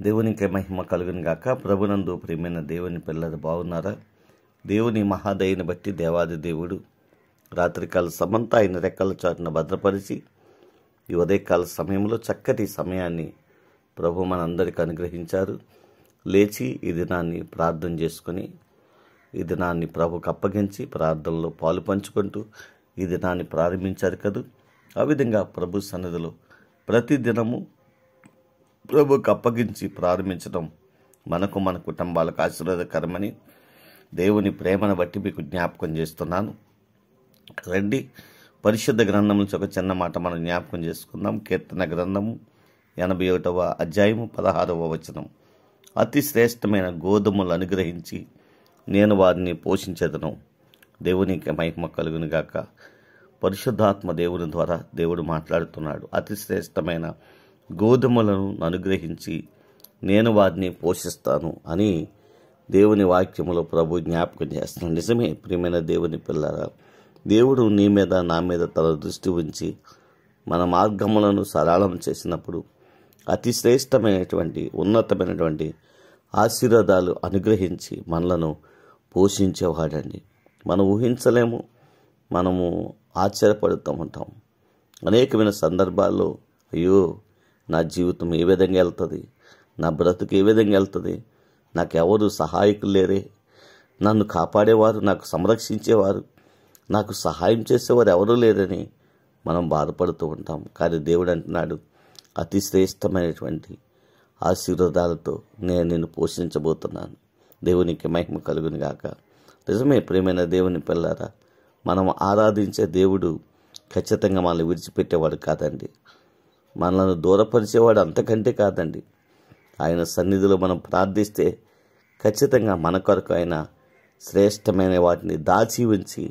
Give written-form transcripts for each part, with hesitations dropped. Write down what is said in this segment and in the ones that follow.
దేవునికి మహిమ కలుగును గాక. ప్రభునందు ప్రియమైన దేవుని పిల్లలు బాగున్నారా? దేవుని మహాదయని బట్టి దేవాది దేవుడు రాత్రికాల సమంతా ఆయన రెక్కల చాటున భద్రపరిచి ఈ ఉదయకాల సమయంలో చక్కటి సమయాన్ని ప్రభు మనందరికీ అనుగ్రహించారు. లేచి ఈ దినాన్ని ప్రార్థన చేసుకుని ఈ దినాన్ని ప్రభుకు అప్పగించి ప్రార్థనలో పాలు పంచుకుంటూ ఈ దినాన్ని ప్రారంభించారు కదా. ఆ విధంగా ప్రభు సన్నిధిలో ప్రతి దినము ప్రభుకు అప్పగించి ప్రారంభించడం మనకు మన కుటుంబాలకు ఆశీర్వాదకరమని దేవుని ప్రేమను బట్టి మీకు జ్ఞాపకం చేస్తున్నాను. రండి, పరిశుద్ధ గ్రంథం నుంచి ఒక చిన్న మాట మనం జ్ఞాపకం చేసుకుందాం. కీర్తన గ్రంథము 81వ అధ్యాయము 16వ వచనం. అతి శ్రేష్టమైన గోధుమలు అనుగ్రహించి నేను వారిని పోషించెదను. దేవునికి మహిమ కలుగును గాక. పరిశుద్ధాత్మ దేవుని ద్వారా దేవుడు మాట్లాడుతున్నాడు. అతి శ్రేష్టమైన గోధుమలను అనుగ్రహించి నేను వారిని పోషిస్తాను అని దేవుని వాక్యములో ప్రభు జ్ఞాపకం చేస్తున్నాడు. నిజమే ప్రియమైన దేవుని పిల్లరా, దేవుడు నీ మీద నా మీద తన దృష్టి ఉంచి మన మార్గములను సరళం చేసినప్పుడు అతి శ్రేష్టమైనటువంటి ఉన్నతమైనటువంటి ఆశీర్వాదాలు అనుగ్రహించి మనలను పోషించేవాడండి. మనం ఊహించలేము, మనము ఆశ్చర్యపడుతూ ఉంటాం. అనేకమైన సందర్భాల్లో అయ్యో నా జీవితం ఏ విధంగా వెళ్తుంది, నా బ్రతుకు ఏ విధంగా వెళ్తుంది, నాకెవరు సహాయకులు లేరే, నన్ను కాపాడేవారు, నాకు సంరక్షించేవారు, నాకు సహాయం చేసేవారు ఎవరూ లేరని మనం బాధపడుతూ ఉంటాం. కానీ దేవుడు అంటున్నాడు, అతి శ్రేష్టమైనటువంటి ఆశీర్వాదాలతో నేను నిన్ను పోషించబోతున్నాను. దేవునికి మహిమ కలుగును గాక. నిజమే ప్రియమైన దేవుని పిల్లారా, మనం ఆరాధించే దేవుడు ఖచ్చితంగా మనల్ని విడిచిపెట్టేవాడు కాదండి. మనల్ని దూరపరిచేవాడు అంతకంటే కాదండి. ఆయన సన్నిధిలో మనం ప్రార్థిస్తే ఖచ్చితంగా మన కొరకు ఆయన శ్రేష్టమైన వాటిని దాచి ఉంచి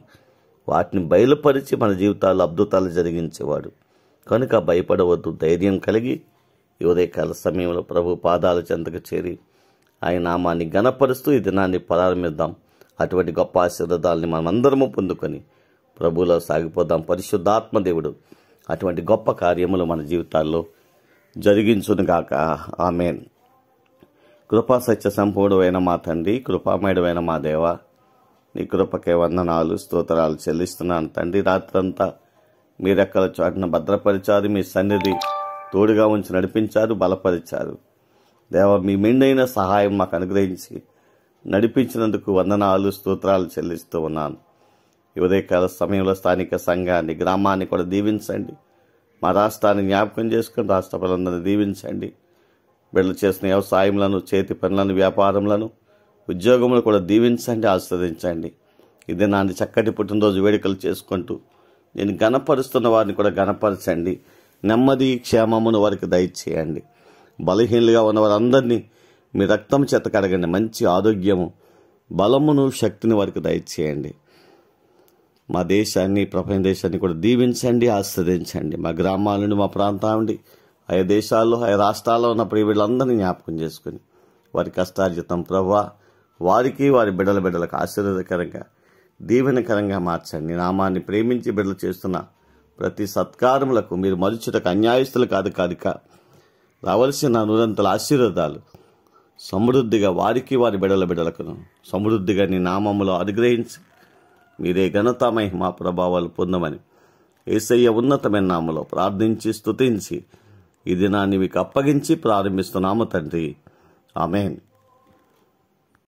వాటిని బయలుపరిచి మన జీవితాల్లో అద్భుతాలు జరిగించేవాడు. కనుక భయపడవద్దు, ధైర్యం కలిగి ఈ ఉదయకాల సమయంలో ప్రభు పాదాల చెంతకు చేరి ఆయన నామాన్ని ఘనపరుస్తూ ఈ దినాన్ని ప్రారంభిద్దాం. అటువంటి గొప్ప ఆశీర్వాదాలని మనం అందరము పొందుకొని ప్రభువులో సాగిపోదాం. పరిశుద్ధాత్మ దేవుడు అటువంటి గొప్ప కార్యములు మన జీవితాల్లో జరిగించునుగాక. ఆమేన్. కృపా సత్య సంపూర్ణమైన మా తండ్రి, కృపామయుడమైన మా దేవ, నీ కృపకే వందనాలు స్తోత్రాలు చెల్లిస్తున్నాను తండ్రి. రాత్రంతా మీ రెక్కల చాటున భద్రపరిచారు, మీ సన్నిధి తోడుగా ఉంచి నడిపించారు, బలపరిచారు. దేవ, మీ మెండైన సహాయం మాకు అనుగ్రహించి నడిపించినందుకు వందనాలు స్తోత్రాలు చెల్లిస్తూ ఉన్నాను. ఈ ఉదయకాల సమయంలో స్థానిక సంఘాన్ని, గ్రామాన్ని కూడా దీవించండి. మా రాష్ట్రాన్ని జ్ఞాపకం చేసుకుని రాష్ట్ర ప్రజలందరినీ దీవించండి. బిడ్డలు చేసిన వ్యవసాయములను, చేతి పనులను, వ్యాపారములను, ఉద్యోగములు కూడా దీవించండి, ఆస్వాదించండి. ఇది నాని చక్కటి పుట్టినరోజు వేడుకలు చేసుకుంటూ నేను ఘనపరుస్తున్న వారిని కూడా ఘనపరచండి. నెమ్మది క్షేమమును వారికి దయచేయండి. బలహీనులుగా ఉన్న వారందరినీ మీ రక్తం చేత కడగండి. మంచి ఆరోగ్యము, బలమును, శక్తిని వారికి దయచేయండి. మా దేశాన్ని, ప్రపంచ దేశాన్ని కూడా దీవించండి, ఆస్వాదించండి. మా గ్రామాలను, మా ప్రాంతాన్ని, ఆయా దేశాల్లో, ఆయా రాష్ట్రాల్లో ఉన్న వీళ్ళందరినీ జ్ఞాపకం చేసుకుని వారి కష్టార్జితం ప్రభువా వారికి, వారి బిడ్డలకు ఆశీర్వాదకరంగా, దీవెనకరంగా మార్చండి. నామాన్ని ప్రేమించి బిడ్డలు చేస్తున్న ప్రతి సత్కారములకు మీరు మరుచుటకు అన్యాయస్తులు కాదు కాదుక రావలసిన నూరంతల ఆశీర్వాదాలు సమృద్ధిగా వారికి, వారి బిడ్డలకు సమృద్ధిగా నీ నామములో అనుగ్రహించి మీరే ఘనత, మహిమ, ప్రభావాలు పొందమని యేసయ్య ఉన్నతమైన నామములో ప్రార్థించి స్తుతించి ఈ దినాన్ని మీకు అప్పగించి ప్రారంభిస్తున్నాము తండ్రి. ఆమేన్.